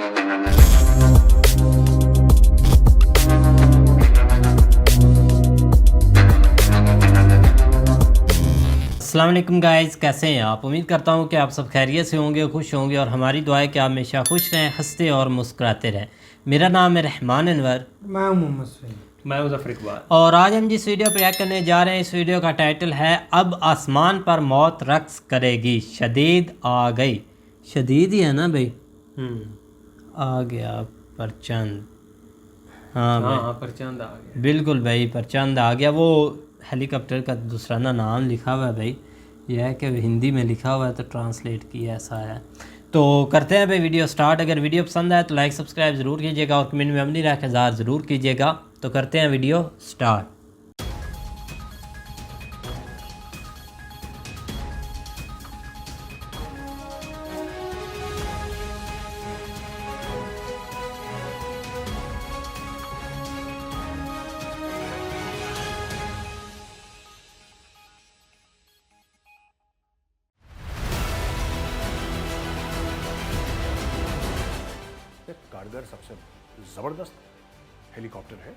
अस्सलाम वालेकुम गाइज़, कैसे हैं आप? उम्मीद करता हूं कि आप सब खैरियत से होंगे, खुश होंगे और हमारी दुआ है कि आप हमेशा खुश रहें, हंसते और मुस्कुराते रहें। मेरा नाम है रहमान अनवर। मैं हूं मोहम्मद सईद। मैं मुज़फ़्फ़र इकबाल। और आज हम जिस वीडियो पर रिएक्ट करने जा रहे हैं, इस वीडियो का टाइटल है अब आसमान पर मौत रक्स करेगी, शदीद आ गई। शदीद ही है ना भाई? आ गया परचंद। हाँ भाई, हाँ परचंद आ गया। बिल्कुल भाई, परचंद आ गया। वो हेलीकॉप्टर का दूसरा नाम लिखा हुआ है भाई, यह है कि हिंदी में लिखा हुआ है तो ट्रांसलेट किया ऐसा है। तो करते हैं भाई वीडियो स्टार्ट। अगर वीडियो पसंद आए तो लाइक सब्सक्राइब ज़रूर कीजिएगा और कमेंट में अपनी राय का इज़हार ज़रूर कीजिएगा। तो करते हैं वीडियो स्टार्ट। कारगर सबसे ज़बरदस्त हेलीकॉप्टर है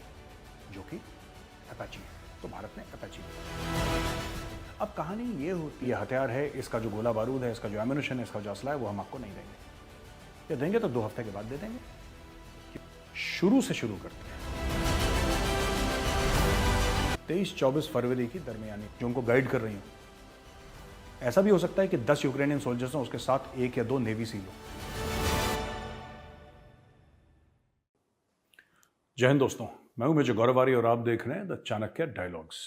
जो कि अपाची है, तो भारत ने अपाची लिया। अब कहानी ये होती है, हथियार है, इसका जो गोला बारूद है, इसका जो एम्यूनिशन है, इसका जो असला है, वो हम आपको नहीं देंगे, या देंगे तो 2 हफ्ते के बाद दे देंगे। शुरू से शुरू करते हैं। 23-24 फरवरी की दरमियानी जो उनको गाइड कर रही हूँ। ऐसा भी हो सकता है कि 10 यूक्रेनियन सोल्जर्स हैं, उसके साथ 1 या 2 नेवी सील हो। जय हिंद दोस्तों, मैं हूं मेजर गौरवारी और आप देख रहे हैं द चाणक्य डायलॉग्स।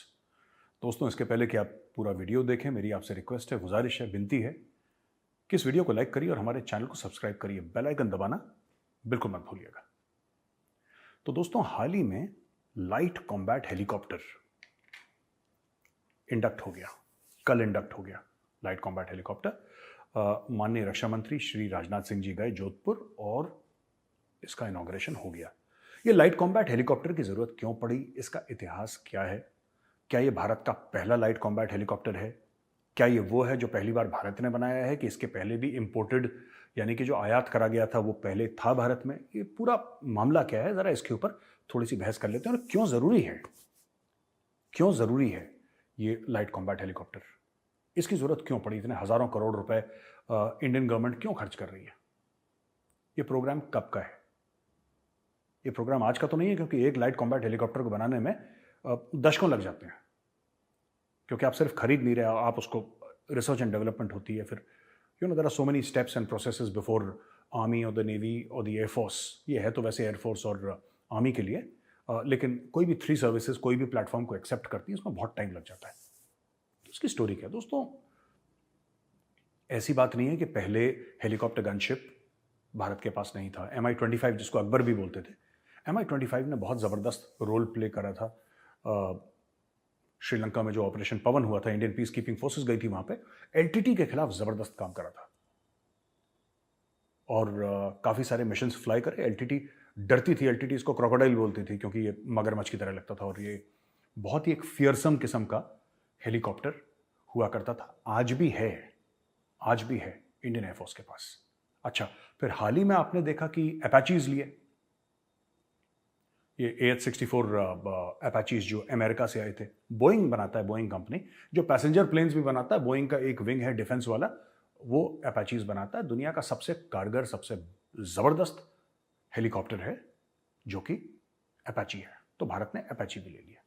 दोस्तों, इसके पहले कि आप पूरा वीडियो देखें, मेरी आपसे रिक्वेस्ट है, गुजारिश है, विनती है कि इस वीडियो को लाइक करिए और हमारे चैनल को सब्सक्राइब करिए। बेल आइकन दबाना बिल्कुल मत भूलिएगा। तो दोस्तों, हाल ही में लाइट कॉम्बैट हेलीकॉप्टर इंडक्ट हो गया, कल इंडक्ट हो गया लाइट कॉम्बैट हेलीकॉप्टर। माननीय रक्षा मंत्री श्री राजनाथ सिंह जी गए जोधपुर और इसका इनॉग्रेशन हो गया। ये लाइट कॉम्बैट हेलीकॉप्टर की ज़रूरत क्यों पड़ी, इसका इतिहास क्या है, क्या ये भारत का पहला लाइट कॉम्बैट हेलीकॉप्टर है, क्या ये वो है जो पहली बार भारत ने बनाया है कि इसके पहले भी इंपोर्टेड यानी कि जो आयात करा गया था वो पहले था भारत में, ये पूरा मामला क्या है, ज़रा इसके ऊपर थोड़ी सी बहस कर लेते हैं। और क्यों ज़रूरी है ये लाइट कॉम्बैट हेलीकॉप्टर, इसकी ज़रूरत क्यों पड़ी, इतने हज़ारों करोड़ रुपए इंडियन गवर्नमेंट क्यों खर्च कर रही है, ये प्रोग्राम कब का है। ये प्रोग्राम आज का तो नहीं है, क्योंकि एक लाइट कॉम्बैट हेलीकॉप्टर को बनाने में दशकों लग जाते हैं, क्योंकि आप सिर्फ खरीद नहीं रहे, आप उसको रिसर्च एंड डेवलपमेंट होती है, फिर there are so many steps and processes before army और द नेवी और द एयरफोर्स। ये है तो वैसे एयरफोर्स और आर्मी के लिए, लेकिन कोई भी 3 सर्विसेज कोई भी प्लेटफॉर्म को एक्सेप्ट करती है, उसमें बहुत टाइम लग जाता है। तो उसकी स्टोरी क्या है दोस्तों, ऐसी बात नहीं है कि पहले हेलीकॉप्टर गनशिप भारत के पास नहीं था। MI-25 जिसको अकबर भी बोलते थे, MI-25 ने बहुत ज़बरदस्त रोल प्ले करा था। श्रीलंका में जो ऑपरेशन पवन हुआ था, इंडियन पीस कीपिंग फोर्सेस गई थी वहाँ पे, LTT के खिलाफ ज़बरदस्त काम करा था और काफ़ी सारे मिशंस फ्लाई करे। LTT डरती थी, LTT इसको क्रोकोडाइल बोलती थी क्योंकि ये मगरमच्छ की तरह लगता था और ये बहुत ही एक फियरसम किस्म का हेलीकॉप्टर हुआ करता था। आज भी है इंडियन एयरफोर्स के पास। अच्छा, फिर हाल ही में आपने देखा कि अपाचीज लिए, ये AH-64 अपाचीज जो अमेरिका से आए थे। बोइंग बनाता है, बोइंग कंपनी जो पैसेंजर प्लेन्स भी बनाता है, बोइंग का एक विंग है डिफेंस वाला, वो अपाचीज बनाता है। दुनिया का सबसे कारगर, सबसे ज़बरदस्त हेलीकॉप्टर है जो कि अपाची है, तो भारत ने अपाची भी ले लिया।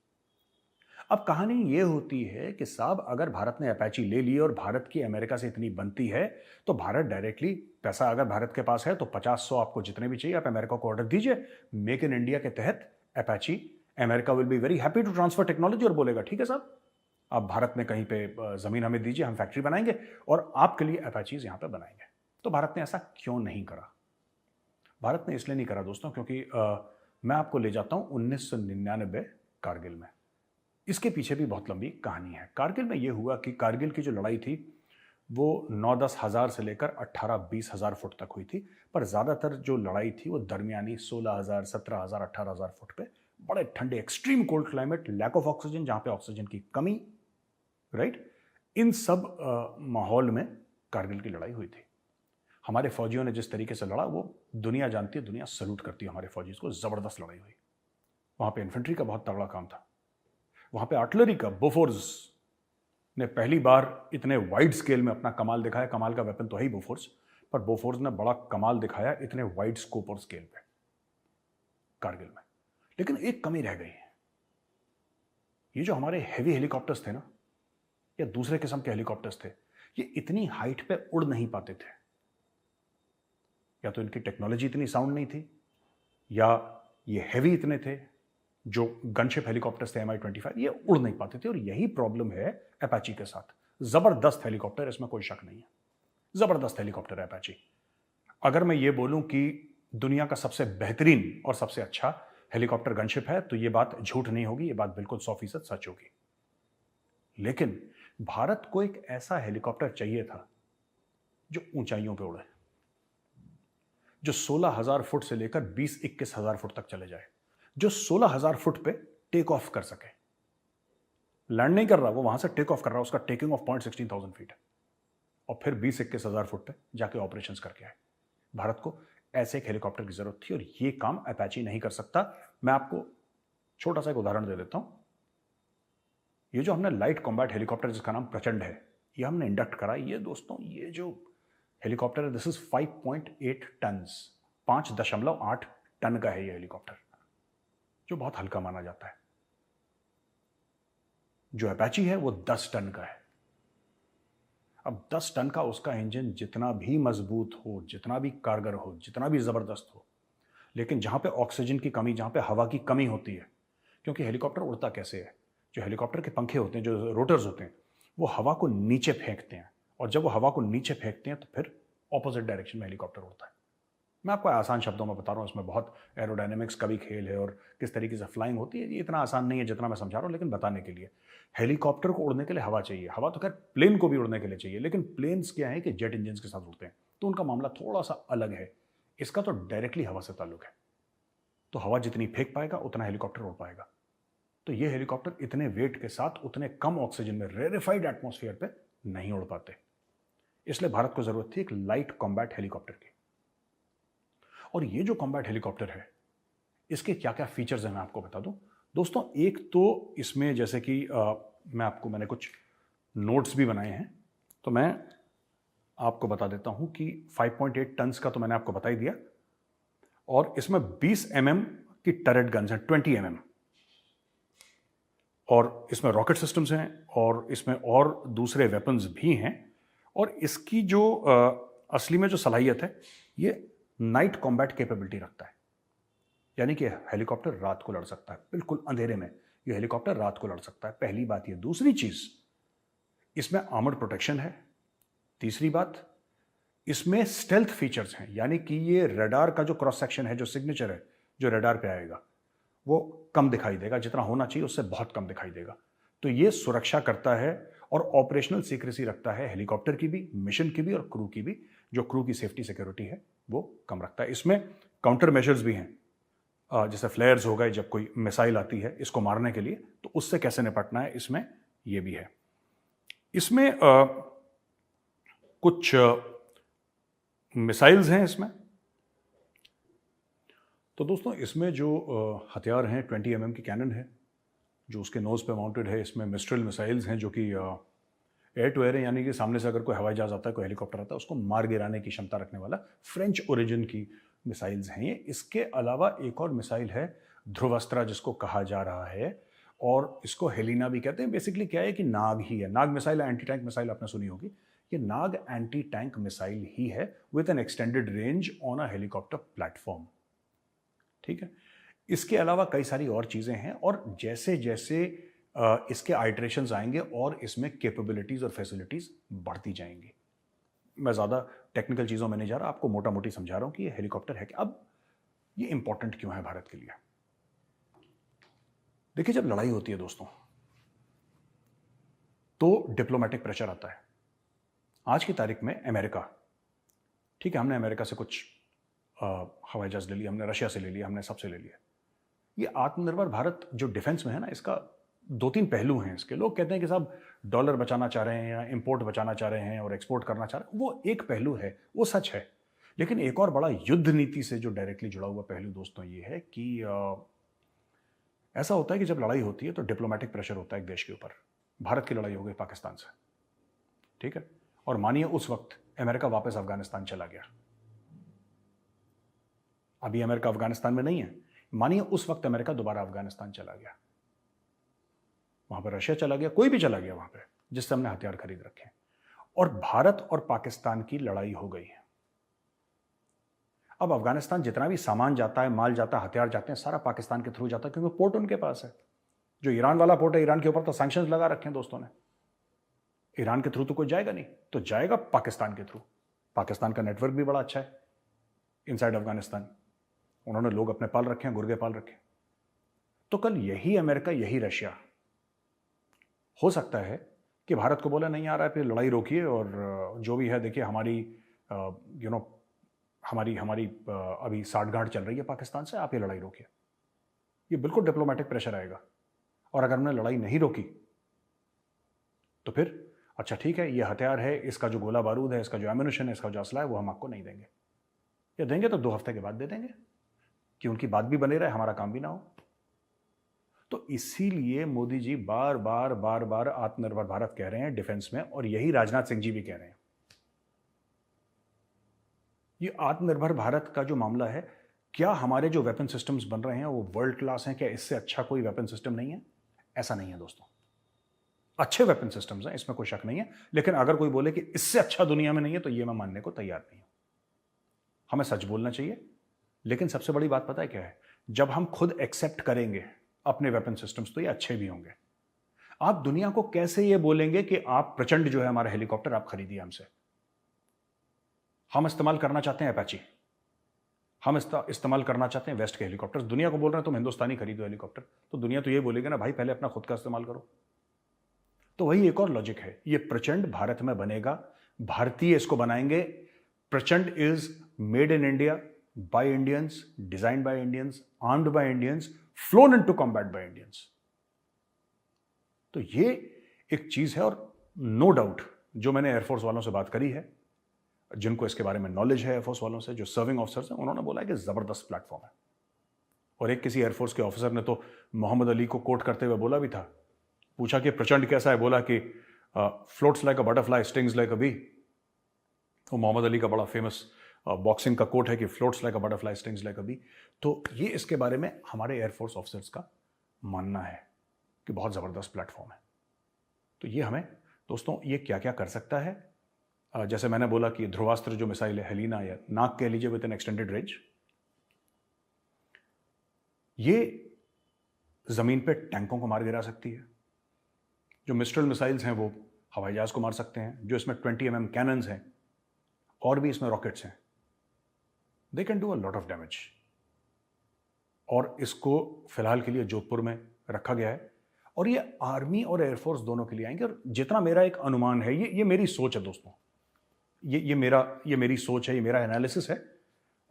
अब कहानी ये होती है कि साहब, अगर भारत ने अपाची ले ली और भारत की अमेरिका से इतनी बनती है, तो भारत डायरेक्टली पैसा अगर भारत के पास है तो 50-100 आपको जितने भी चाहिए आप अमेरिका को ऑर्डर दीजिए। मेक इन इंडिया के तहत Apache, America will be very happy to transfer technology और बोलेगा ठीक है साहब, आप भारत में कहीं पे ज़मीन हमें दीजिए, हम फैक्ट्री बनाएंगे और आपके लिए अपाचीज यहाँ पे बनाएंगे। तो भारत ने ऐसा क्यों नहीं करा? भारत ने इसलिए नहीं करा दोस्तों क्योंकि मैं आपको ले जाता हूँ 1999 कारगिल में। इसके पीछे भी बहुत लंबी कहानी है। कारगिल में यह हुआ कि कारगिल की जो लड़ाई थी वो 9-10 हज़ार से लेकर 18-20 हज़ार फुट तक हुई थी, पर ज़्यादातर जो लड़ाई थी वो दरमियानी 16,000, 17,000, 18,000 फुट पे, बड़े ठंडे, extreme cold climate, lack of oxygen, जहाँ पे ऑक्सीजन की कमी, राइट, इन सब माहौल में कारगिल की लड़ाई हुई थी। हमारे फौजियों ने जिस तरीके से लड़ा वो दुनिया जानती है, दुनिया सल्यूट करती है हमारे फौजी को। ज़बरदस्त लड़ाई हुई वहाँ पे। इन्फेंट्री का बहुत तगड़ा काम था वहाँ पे। आर्टिलरी का बोफोर्स ने पहली बार इतने वाइड स्केल में अपना कमाल दिखाया। कमाल का वेपन तो है ही बोफोर्स, पर बोफोर्स ने बड़ा कमाल दिखाया इतने वाइड स्कोप और स्केल पे कारगिल में। लेकिन एक कमी रह गई है, ये जो हमारे हेवी हेलीकॉप्टर्स थे ना, या दूसरे किस्म के हेलीकॉप्टर्स थे, ये इतनी हाइट पे उड़ नहीं पाते थे। या तो इनकी टेक्नोलॉजी इतनी साउंड नहीं थी, या ये हैवी इतने थे। जो गनशिप हेलीकॉप्टर्स थे MI-25, ये उड़ नहीं पाते थे। और यही प्रॉब्लम है अपाची के साथ। जबरदस्त हेलीकॉप्टर, इसमें कोई शक नहीं है, जबरदस्त हेलीकॉप्टर है अपाची। अगर मैं ये बोलूं कि दुनिया का सबसे बेहतरीन और सबसे अच्छा हेलीकॉप्टर गनशिप है, तो ये बात झूठ नहीं होगी, ये बात बिल्कुल 100% सच होगी। लेकिन भारत को एक ऐसा हेलीकॉप्टर चाहिए था जो ऊंचाइयों पे उड़े, जो 16,000 फुट से लेकर 20-21,000 फुट तक चले जाए, जो 16,000 फुट पे टेक ऑफ कर सके। लैंड नहीं कर रहा, वो वहां से टेक ऑफ कर रहा है, उसका टेकिंग ऑफ पॉइंट 16,000 फीट है, और फिर 20-21,000 फुट पे जाके ऑपरेशंस करके आए। भारत को ऐसे एक हेलीकॉप्टर की जरूरत थी, और ये काम अपाची नहीं कर सकता। मैं आपको छोटा सा एक उदाहरण दे देता हूं। ये जो हमने लाइट कॉम्बैट हेलीकॉप्टर, जिसका नाम प्रचंड है, ये हमने इंडक्ट करा। ये दोस्तों, ये जो हेलीकॉप्टर है, दिस इज 5.8 टन, 5.8 टन का है ये हेलीकॉप्टर, जो बहुत हल्का माना जाता है। जो अपाची है वो 10 टन का है। अब 10 टन का उसका इंजन जितना भी मजबूत हो, जितना भी कारगर हो, जितना भी जबरदस्त हो, लेकिन जहां पे ऑक्सीजन की कमी, जहां पे हवा की कमी होती है, क्योंकि हेलीकॉप्टर उड़ता कैसे है, जो हेलीकॉप्टर के पंखे होते हैं, जो रोटर्स होते हैं, वो हवा को नीचे फेंकते हैं, और जब वो हवा को नीचे फेंकते हैं तो फिर ऑपोजिट डायरेक्शन में हेलीकॉप्टर उड़ता है। मैं आपको आसान शब्दों में बता रहा हूँ, इसमें बहुत एरोडायनेमिक्स का भी खेल है, और किस तरीके से फ्लाइंग होती है, ये इतना आसान नहीं है जितना मैं समझा रहा हूँ। लेकिन बताने के लिए, हेलीकॉप्टर को उड़ने के लिए हवा चाहिए। हवा तो खैर प्लेन को भी उड़ने के लिए चाहिए, लेकिन प्लेन्स क्या है कि जेट इंजन के साथ उड़ते हैं, तो उनका मामला थोड़ा सा अलग है। इसका तो डायरेक्टली हवा से ताल्लुक है, तो हवा जितनी फेंक पाएगा उतना हेलीकॉप्टर उड़ पाएगा। तो ये हेलीकॉप्टर इतने वेट के साथ उतने कम ऑक्सीजन में रेरेफाइड एटमॉस्फेयर पे नहीं उड़ पाते, इसलिए भारत को जरूरत थी एक लाइट कॉम्बैट हेलीकॉप्टर की। और ये जो कॉम्बैट हेलीकॉप्टर है, इसके क्या क्या फीचर्स हैं मैं आपको बता दूं दोस्तों। एक तो इसमें, जैसे कि मैंने कुछ नोट्स भी बनाए हैं, तो मैं आपको बता देता हूं कि 5.8 टन्स का तो मैंने आपको बता ही दिया, और इसमें 20 mm की टरेट गन्स हैं, 20 mm, और इसमें रॉकेट सिस्टम्स हैं, और इसमें और दूसरे वेपन्स भी हैं। और इसकी जो असली में जो सलाहियत है, ये नाइट कॉम्बैट कैपेबिलिटी रखता है, यानी कि हेलीकॉप्टर रात को लड़ सकता है, बिल्कुल अंधेरे में ये हेलीकॉप्टर रात को लड़ सकता है। पहली बात ये। दूसरी चीज, इसमें आर्मर्ड प्रोटेक्शन है। तीसरी बात, इसमें स्टेल्थ फीचर्स हैं, यानी कि ये रडार का जो क्रॉस सेक्शन है, जो सिग्नेचर है, जो रडार पे आएगा, वो कम दिखाई देगा, जितना होना चाहिए उससे बहुत कम दिखाई देगा। तो ये सुरक्षा करता है और ऑपरेशनल सीक्रेसी रखता है, हेलीकॉप्टर की भी, मिशन की भी, और क्रू की भी। जो क्रू की सेफ्टी सिक्योरिटी है वो कम रखता है। इसमें काउंटर मेजर्स भी हैं, जैसे फ्लेयर्स हो गए, जब कोई मिसाइल आती है इसको मारने के लिए, तो उससे कैसे निपटना है, इसमें ये भी है। इसमें कुछ मिसाइल्स हैं इसमें। तो दोस्तों, इसमें जो हथियार हैं, 20 mm की कैनन है जो उसके नोज पे माउंटेड है। इसमें मिस्ट्रल मिसाइल्स हैं जो कि एयर टू एयर है, यानी कि सामने से अगर कोई हवाई जहाज आता है, कोई हेलीकॉप्टर आता है, उसको मार गिराने की क्षमता रखने वाला फ्रेंच ओरिजिन की मिसाइल्स हैं ये। इसके अलावा एक और मिसाइल है, ध्रुवस्त्रा जिसको कहा जा रहा है, और इसको हेलिना भी कहते हैं। बेसिकली क्या है कि नाग ही है। नाग मिसाइल, एंटी टैंक मिसाइल आपने सुनी होगी, ये नाग एंटी टैंक मिसाइल ही है, with N extended range on a helicopter platform. ठीक है। इसके अलावा कई सारी और चीज़ें हैं, और जैसे जैसे इसके आइटरेशंस आएंगे और इसमें कैपेबिलिटीज़ और फैसिलिटीज़ बढ़ती जाएंगी। मैं ज़्यादा टेक्निकल चीज़ों में नहीं जा रहा, आपको मोटा मोटी समझा रहा हूँ कि ये हेलीकॉप्टर है कि अब ये इंपॉर्टेंट क्यों है भारत के लिए। देखिए, जब लड़ाई होती है दोस्तों, तो डिप्लोमेटिक प्रेशर आता है। आज की तारीख में अमेरिका, ठीक है, हमने अमेरिका से कुछ हवाई जहाज ले लिया, हमने रशिया से ले लिया, हमने सबसे ले लिया। ये आत्मनिर्भर भारत जो डिफेंस में है ना, इसका 2-3 पहलू हैं इसके। लोग कहते हैं कि साहब डॉलर बचाना चाह रहे हैं, या इंपोर्ट बचाना चाह रहे हैं और एक्सपोर्ट करना चाह रहे हैं। वो एक पहलू है, वो सच है, लेकिन एक और बड़ा युद्ध नीति से जो डायरेक्टली जुड़ा हुआ पहलू दोस्तों ये है कि ऐसा होता है कि जब लड़ाई होती है तो डिप्लोमेटिक प्रेशर होता है एक देश के ऊपर। भारत की लड़ाई हो गई पाकिस्तान से, ठीक है, और मानिए उस वक्त अमेरिका वापस अफगानिस्तान चला गया। अभी अमेरिका अफगानिस्तान में नहीं है, मानिए उस वक्त अमेरिका दोबारा अफगानिस्तान चला गया, वहां पर रशिया चला गया, कोई भी चला गया वहां पे जिससे हमने हथियार खरीद रखे, और भारत और पाकिस्तान की लड़ाई हो गई है। अब अफगानिस्तान जितना भी सामान जाता है, माल जाता है, हथियार जाते हैं, सारा पाकिस्तान के थ्रू जाता है, क्योंकि पोर्ट उनके पास है। जो ईरान वाला पोर्ट है, ईरान के ऊपर तो सैंक्शंस लगा रखे हैं दोस्तों ने, ईरान के थ्रू तो कोई जाएगा नहीं, तो जाएगा पाकिस्तान के थ्रू। पाकिस्तान का नेटवर्क भी बड़ा अच्छा है इनसाइड अफगानिस्तान, उन्होंने लोग अपने पाल रखे हैं, गुर्गे पाल रखे हैं। तो कल यही अमेरिका, यही रशिया हो सकता है कि भारत को बोले नहीं आ रहा है, फिर लड़ाई रोकिए और जो भी है देखिए, हमारी हमारी अभी साठगांठ चल रही है पाकिस्तान से, आप ये लड़ाई रोकिए। ये बिल्कुल डिप्लोमेटिक प्रेशर आएगा, और अगर हमने लड़ाई नहीं रोकी तो फिर अच्छा ठीक है, ये हथियार है, इसका जो गोला बारूद है, इसका जो एम्यूनिशन है, इसका जो असला है, वो हम आपको नहीं देंगे, या देंगे तो 2 हफ्ते के बाद दे देंगे कि उनकी बात भी बने रहे, हमारा काम भी ना हो। तो इसीलिए मोदी जी बार बार आत्मनिर्भर भारत कह रहे हैं डिफेंस में, और यही राजनाथ सिंह जी भी कह रहे हैं। ये आत्मनिर्भर भारत का जो मामला है, क्या हमारे जो वेपन सिस्टम्स बन रहे हैं वो वर्ल्ड क्लास हैं? क्या इससे अच्छा कोई वेपन सिस्टम नहीं है? ऐसा नहीं है दोस्तों, अच्छे वेपन सिस्टम्स हैं, इसमें कोई शक नहीं है, लेकिन अगर कोई बोले कि इससे अच्छा दुनिया में नहीं है, तो ये मैं मानने को तैयार नहीं हूं। हमें सच बोलना चाहिए, लेकिन सबसे बड़ी बात पता है क्या है? जब हम खुद एक्सेप्ट करेंगे अपने वेपन सिस्टम्स, तो ये अच्छे भी होंगे। आप दुनिया को कैसे ये बोलेंगे कि आप प्रचंड जो है हमारा हेलीकॉप्टर आप खरीदिए हमसे? हम इस्तेमाल करना चाहते हैं अपाची, हम इस्तेमाल करना चाहते हैं वेस्ट के हेलीकॉप्टर्स। दुनिया को बोल रहे हैं तुम हिंदुस्तानी खरीदो हेलीकॉप्टर, तो दुनिया तो ये बोलेगी ना भाई पहले अपना खुद का इस्तेमाल करो। तो वही एक और लॉजिक है, ये प्रचंड भारत में बनेगा, भारतीय इसको बनाएंगे। प्रचंड is made in India, by Indians, designed by Indians, armed by Indians, phloem into combat by Indians. तो ये एक चीज है, और नो डाउट जो मैंने एयरफोर्स वालों से बात करी है, जिनको इसके बारे में नॉलेज है एयरफोर्स वालों से, जो सर्विंग ऑफिसर्स हैं, उन्होंने बोला है कि जबरदस्त प्लेटफॉर्म है। और एक किसी एयरफोर्स के ऑफिसर ने तो मोहम्मद अली को कोट करते हुए बोला भी था, पूछा कि प्रचंड कैसा है, बोला कि floats like a butterfly, stings like a bee. वो मोहम्मद अली का बड़ा फेमस बॉक्सिंग का कोट है कि floats like a butterfly, stings like a bee. तो ये इसके बारे में हमारे एयरफोर्स ऑफिसर्स का मानना है कि बहुत ज़बरदस्त प्लेटफॉर्म है। तो ये हमें दोस्तों, ये क्या क्या कर सकता है, जैसे मैंने बोला कि ध्रुवास्त्र जो मिसाइल है, हेलिना या नाक कह लीजिए विद एन एक्सटेंडेड रेंज, ये जमीन पे टैंकों को मार गिरा सकती है। जो मिस्ट्रल मिसाइल्स हैं वो हवाई जहाज को मार सकते हैं। जो इसमें 20 mm कैनन्स हैं, और भी इसमें रॉकेट्स हैं, they can do a lot of damage. और इसको फिलहाल के लिए जोधपुर में रखा गया है, और ये आर्मी और एयरफोर्स दोनों के लिए आएंगे। और जितना मेरा एक अनुमान है, ये मेरी सोच है दोस्तों, ये मेरी सोच है, ये मेरा एनालिसिस है,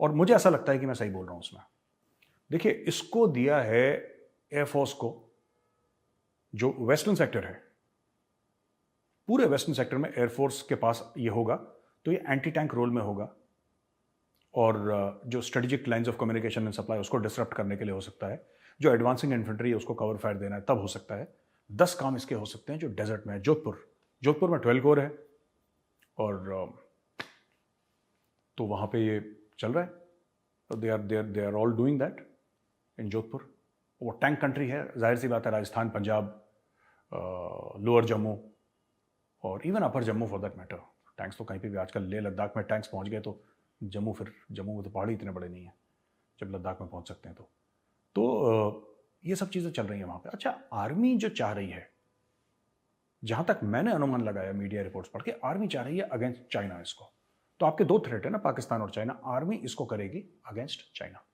और मुझे ऐसा लगता है कि मैं सही बोल रहा हूं उसमें। देखिए, इसको दिया है एयरफोर्स को, जो वेस्टर्न सेक्टर है, पूरे वेस्टर्न सेक्टर में एयरफोर्स के पास ये होगा, तो ये एंटी टैंक रोल में होगा, और जो strategic lines of communication and supply उसको डिसरप्ट करने के लिए हो सकता है। जो एडवांसिंग इन्फेंट्री है उसको कवर फायर देना है, तब हो सकता है। 10 काम इसके हो सकते हैं जो डेजर्ट में है। जोधपुर में 12 कोर है, और तो वहाँ पे ये चल रहा है। तो they are all doing that in Jodhpur. वो टैंक कंट्री है, जाहिर सी बात है। राजस्थान, पंजाब, लोअर जम्मू और even upper Jammu for that matter, tanks तो कहीं पे भी आजकल, लेह लद्दाख में टैंक्स पहुँच गए, तो जम्मू में तो पहाड़ी इतने बड़े नहीं हैं, जब लद्दाख में पहुँच सकते हैं तो ये सब चीज़ें चल रही हैं वहाँ पे। अच्छा, आर्मी जो चाह रही है, जहाँ तक मैंने अनुमान लगाया मीडिया रिपोर्ट्स पढ़ के, आर्मी चाह रही है अगेंस्ट चाइना इसको। तो आपके 2 थ्रेट है ना, पाकिस्तान और चाइना। आर्मी इसको करेगी अगेंस्ट चाइना,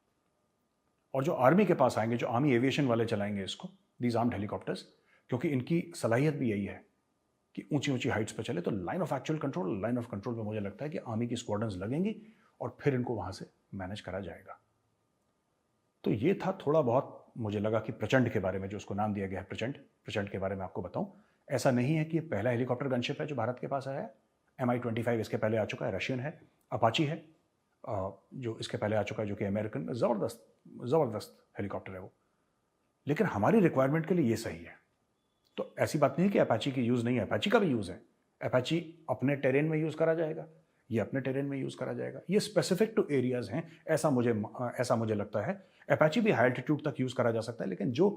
और जो आर्मी के पास आएंगे, जो आर्मी एविएशन वाले चलाएंगे इसको, दीज आर्म्ड हेलीकॉप्टर्स, क्योंकि इनकी सलाहियत भी यही है कि ऊंची ऊंची हाइट्स पे चले। तो लाइन ऑफ कंट्रोल पे मुझे लगता है कि आर्मी की स्क्वाड्रन्स लगेंगी, और फिर इनको वहाँ से मैनेज करा जाएगा। तो ये था थोड़ा बहुत, मुझे लगा कि प्रचंड के बारे में, जो उसको नाम दिया गया है प्रचंड के बारे में आपको बताऊं। ऐसा नहीं है कि ये पहला हेलीकॉप्टर गनशिप है जो भारत के पास आया है। MI-25 इसके पहले आ चुका है, रशियन है, अपाची है, जो इसके पहले आ चुका है, जो कि अमेरिकन में ज़बरदस्त हेलीकॉप्टर है वो, लेकिन हमारी रिक्वायरमेंट के लिए ये सही है। तो ऐसी बात नहीं है कि अपाची की यूज़ नहीं है, अपाची का भी यूज़ है। अपाची अपने टेरेन में यूज़ करा जाएगा, ये अपने टेरेन में यूज़ करा जाएगा, ये स्पेसिफिक टू एरियाज़ हैं, ऐसा मुझे लगता है। अपाची भी हाई एल्टीट्यूड तक यूज़ करा जा सकता है, लेकिन जो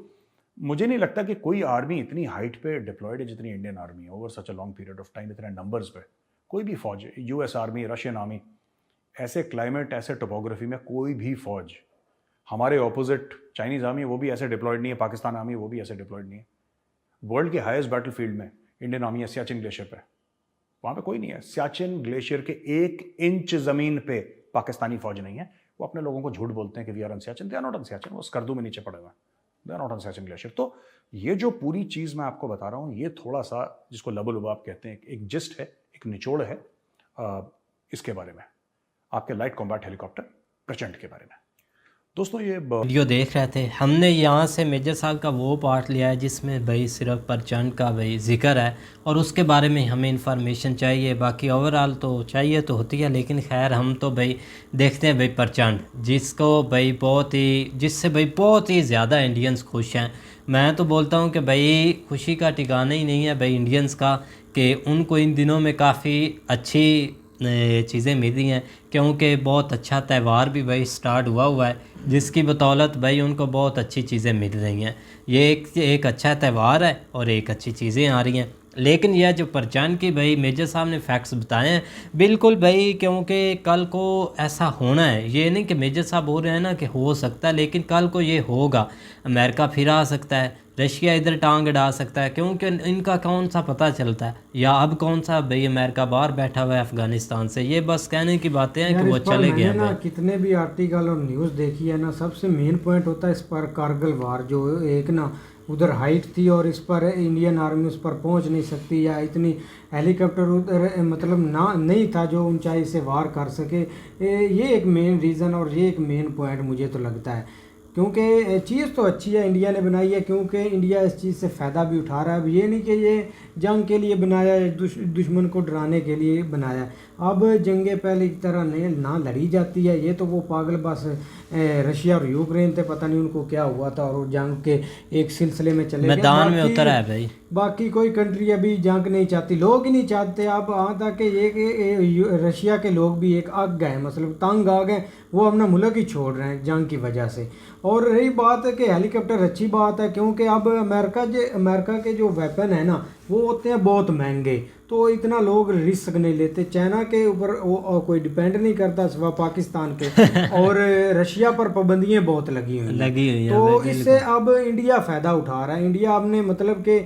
मुझे नहीं लगता कि कोई आर्मी इतनी हाइट पे डिप्लॉयड है जितनी इंडियन आर्मी है, over such a long period of time, इतने नंबर्स पे। कोई भी फौज, यूएस आर्मी, रशियन आर्मी, ऐसे क्लाइमेट, ऐसे टोपोग्राफी में कोई भी फौज, हमारे ऑपोजिट चाइनीज़ आर्मी वो भी ऐसे डिप्लॉयड नहीं है, पाकिस्तान आर्मी वो भी ऐसे डिप्लॉयड नहीं है। वर्ल्ड के हाईएस्ट बैटलफील्ड में इंडियन आर्मी है सियाचिन ग्लेशियर पे, वहाँ पे कोई नहीं है। सियाचिन ग्लेशियर के 1 इंच ज़मीन पे पाकिस्तानी फौज नहीं है। वो अपने लोगों को झूठ बोलते हैं कि we are on Siachen, they are not on Siachen, वो स्कर्दू में नीचे पड़े हुए हैं, they are not on Siachen glacier. तो ये जो पूरी चीज़ मैं आपको बता रहा हूँ, ये थोड़ा सा जिसको लबो लुबाब कहते हैं, एक जिस्ट है, एक निचोड़ है इसके बारे में, आपके लाइट कॉम्बैट हेलीकॉप्टर प्रचंड के बारे में। दोस्तों ये वीडियो देख रहे थे, हमने यहाँ से मेजर साहब का वो पार्ट लिया है जिसमें भाई सिर्फ प्रचंड का भाई जिक्र है और उसके बारे में हमें इंफॉर्मेशन चाहिए। बाकी ओवरऑल तो चाहिए तो होती है, लेकिन खैर हम तो भाई देखते हैं भाई प्रचंड, जिससे भाई बहुत ही ज़्यादा इंडियंस खुश हैं। मैं तो बोलता हूँ कि भाई खुशी का ठिकाना ही नहीं है भाई इंडियंस का, कि उनको इन दिनों में काफ़ी अच्छी चीज़ें मिल रही हैं, क्योंकि बहुत अच्छा त्यौहार भी भाई स्टार्ट हुआ है, जिसकी बदौलत भाई उनको बहुत अच्छी चीज़ें मिल रही हैं। ये एक अच्छा त्यौहार है और एक अच्छी चीज़ें आ रही हैं। लेकिन यह जो प्रचंड की भाई मेजर साहब ने फैक्ट्स बताए हैं, बिल्कुल भाई, क्योंकि कल को ऐसा होना है। ये नहीं कि मेजर साहब बोल रहे हैं ना कि हो सकता है, लेकिन कल को ये होगा। अमेरिका फिर आ सकता है, रशिया इधर टांग अड़ा सकता है, क्योंकि इनका कौन सा पता चलता है, या अब कौन सा भाई अमेरिका बाहर बैठा हुआ है अफगानिस्तान से। ये बस कहने की बातें हैं कि वो चले गए ना। कितने भी आर्टिकल और न्यूज़ देखी है ना, सबसे मेन पॉइंट होता है इस पर कारगिल वार, जो एक ना उधर हाइट थी और इस पर इंडियन आर्मी उस पर पहुंच नहीं सकती, या इतनी हेलीकॉप्टर उधर मतलब ना नहीं था जो ऊंचाई से वार कर सके। ये एक मेन रीज़न और ये एक मेन पॉइंट मुझे तो लगता है, क्योंकि चीज़ तो अच्छी है, इंडिया ने बनाई है, क्योंकि इंडिया इस चीज़ से फ़ायदा भी उठा रहा है। अब ये नहीं कि ये जंग के लिए बनाया है, दुश्मन को डराने के लिए बनाया है। अब जंगें पहले की तरह ना लड़ी जाती है। ये तो वो पागल बस रशिया और यूक्रेन थे, पता नहीं उनको क्या हुआ था और वो जंग के एक सिलसिले में चले गए, मैदान में उतरा है भाई। बाकी कोई कंट्री अभी जंग नहीं चाहती, लोग ही नहीं चाहते। अब यहाँ तक कि ये रशिया के लोग भी एक अग गए, मतलब तंग आ गए, वो अपना मुल्क ही छोड़ रहे हैं जंग की वजह से। और रही बात है कि हेलीकॉप्टर अच्छी बात है, क्योंकि अब अमेरिका के जो वेपन है ना वो होते हैं बहुत महंगे, तो इतना लोग रिस्क नहीं लेते। चाइना के ऊपर वो कोई डिपेंड नहीं करता सिवा पाकिस्तान के और रशिया पर पाबंदियां बहुत लगी हुई हैं, तो इससे अब इंडिया फ़ायदा उठा रहा है। इंडिया अपने मतलब के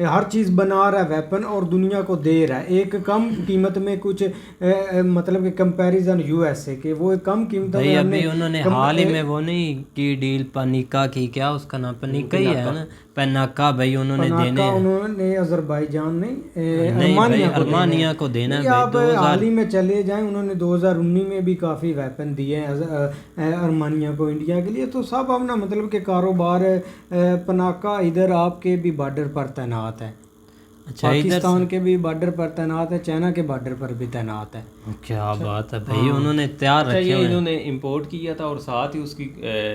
हर चीज़ बना रहा है वेपन और दुनिया को दे रहा है एक कम कीमत में, कुछ मतलब कि कंपैरिजन यूएसए के, वो कम कीमत में अभी उन्होंने हाल ही में वो नहीं की डील पनिका की, क्या उसका नाम पनिका ही है ना, पनाका भाई उन्होंने देने, उन्होंने अजरबैजान नहीं अरमानिया को देना है। आप हाल ही में चले जाएं, उन्होंने 2019 में भी काफ़ी वेपन दिए हैं अरमानिया को इंडिया के लिए। तो सब अपना मतलब के कारोबार, पनाका इधर आपके भी बॉर्डर पर तैनात है, अच्छा, पाकिस्तान के भी बॉर्डर पर तैनात है, चाइना के बॉर्डर पर भी तैनात है। क्या बात है भाई, उन्होंने तैयार रखे ये इन्होंने इंपोर्ट किया था और साथ ही उसकी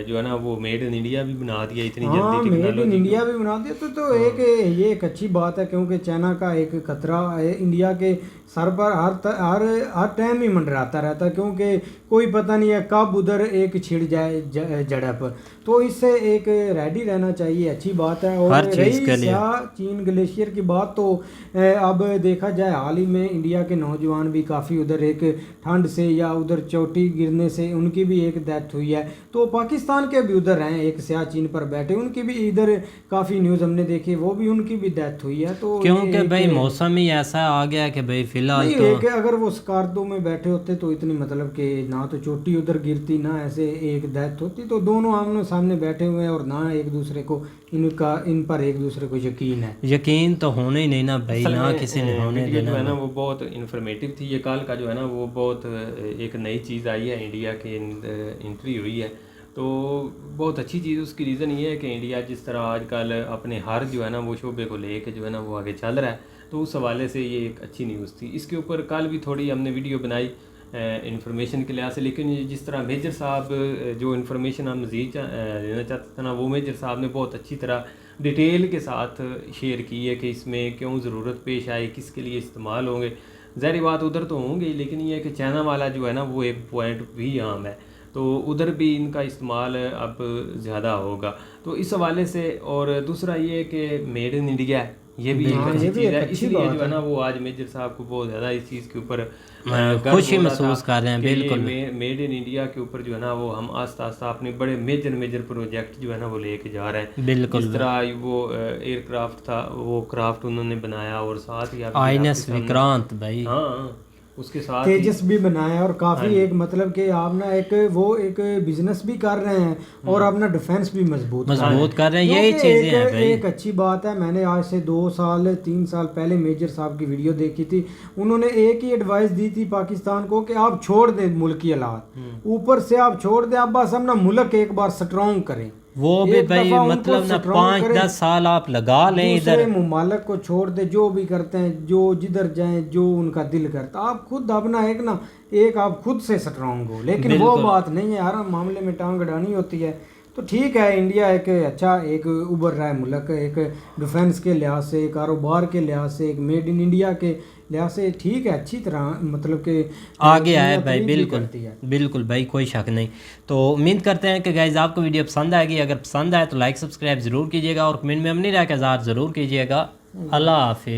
जो है ना वो मेड इन इंडिया भी बना दिया इतनी जल्दी, मेड इन इंडिया भी बना दिया। तो एक ये एक अच्छी बात है, क्योंकि चाइना का एक खतरा इंडिया के सर पर हर टाइम ही मंडराता रहता है, क्योंकि कोई पता नहीं है कब उधर एक छिड़ जाए झड़प, तो इससे एक रेडी रहना चाहिए, अच्छी बात है। और रही चीन ग्लेशियर की बात, तो अब देखा जाए हाल ही में इंडिया के नौजवान भी काफ़ी उधर एक ठंड से या उधर चोटी गिरने से उनकी भी एक डेथ हुई है। तो पाकिस्तान के भी उधर हैं एक सियाचिन पर बैठे, उनकी भी इधर काफ़ी न्यूज़ हमने देखी, वो भी उनकी भी डेथ हुई है। तो क्योंकि भाई मौसम ही ऐसा आ गया है कि भाई फिलहाल तो एक अगर वो स्कार्दो में बैठे होते तो इतनी मतलब कि ना तो चोटी उधर गिरती ना ऐसे एक डेथ होती, तो दोनों आमने सामने बैठे हुए हैं और ना एक दूसरे को इन पर एक दूसरे को यकीन है। यकीन तो होने ही नहीं ना भाई, ना किसी ने होने देना। जो है ना वो बहुत इन्फॉर्मेटिव थी, ये कल का जो है ना वो बहुत एक नई चीज़ आई है, इंडिया के एंट्री हुई है, तो बहुत अच्छी चीज़। उसकी रीज़न ये है कि इंडिया जिस तरह आजकल अपने हर जो है ना वो शोबे को लेके जो है ना वो आगे चल रहा है, तो उस हवाले से ये एक अच्छी न्यूज़ थी। इसके ऊपर कल भी थोड़ी हमने वीडियो बनाई, इंफॉर्मेशन के लिहाज से। लेकिन ये जिस तरह मेजर साहब जो इंफॉर्मेशन हम मज़ीद लेना चाहते थे ना, वो मेजर साहब ने बहुत अच्छी तरह डिटेल के साथ शेयर की है कि इसमें क्यों ज़रूरत पेश आई, किसके लिए इस्तेमाल होंगे। ज़ाहिर बात उधर तो होंगे, लेकिन ये है कि चाइना वाला जो है ना वो एक पॉइंट भी आम है, तो उधर भी इनका इस्तेमाल अब ज़्यादा होगा। तो इस हवाले से, और दूसरा ये है कि मेड इन इंडिया ये भी एक अच्छी चीज़ है, इसलिए जो है ना वो आज मेजर साहब को बहुत ज़्यादा इस चीज़ के ऊपर खुशी महसूस कर रहे हैं। बिल्कुल मेड इन इंडिया के ऊपर जो है ना वो हम आस्ता आस्ता अपने बड़े मेजर प्रोजेक्ट जो है ना वो लेके जा रहे हैं। बिल्कुल जिस तरह वो एयरक्राफ्ट था, वो क्राफ्ट उन्होंने बनाया, और साथ ही INS विक्रांत भाई, हाँ उसके साथ तेजस भी बनाया, और काफ़ी एक मतलब कि आप ना एक वो एक बिजनेस भी कर रहे हैं और अपना डिफेंस भी मजबूत कर रहे हैं। यही चीज़ें हैं भाई। एक अच्छी बात है। मैंने आज से 2-3 साल पहले मेजर साहब की वीडियो देखी थी। उन्होंने एक ही एडवाइस दी थी पाकिस्तान को कि आप छोड़ दें मुल्क की हालात, ऊपर से आप छोड़ दें, आप बस अपना मुल्क एक बार स्ट्रॉन्ग करें। वो भी भाई मतलब ना 5-10 साल आप लगा लें इधर, मुमालक को छोड़ दे, जो भी करते हैं, जो जिधर जाएं, जो उनका दिल करता, आप खुद अपना एक आप खुद से स्ट्रांग हो। लेकिन वो बात नहीं है, हर मामले में टांग अड़ानी होती है। तो ठीक है, इंडिया एक अच्छा एक उभर रहा है मुल्क, एक डिफेंस के लिहाज से, कारोबार के लिहाज से, एक मेड इन इंडिया के लिहाज से ठीक है, अच्छी तरह मतलब कि आगे आए भाई। बिल्कुल भाई, कोई शक नहीं। तो उम्मीद करते हैं कि गाइज़ आपको वीडियो पसंद आएगी। अगर पसंद आए तो लाइक सब्सक्राइब ज़रूर कीजिएगा, और कमेंट में अपनी राय का इज़हार ज़रूर कीजिएगा। अल्लाह हाफिज़।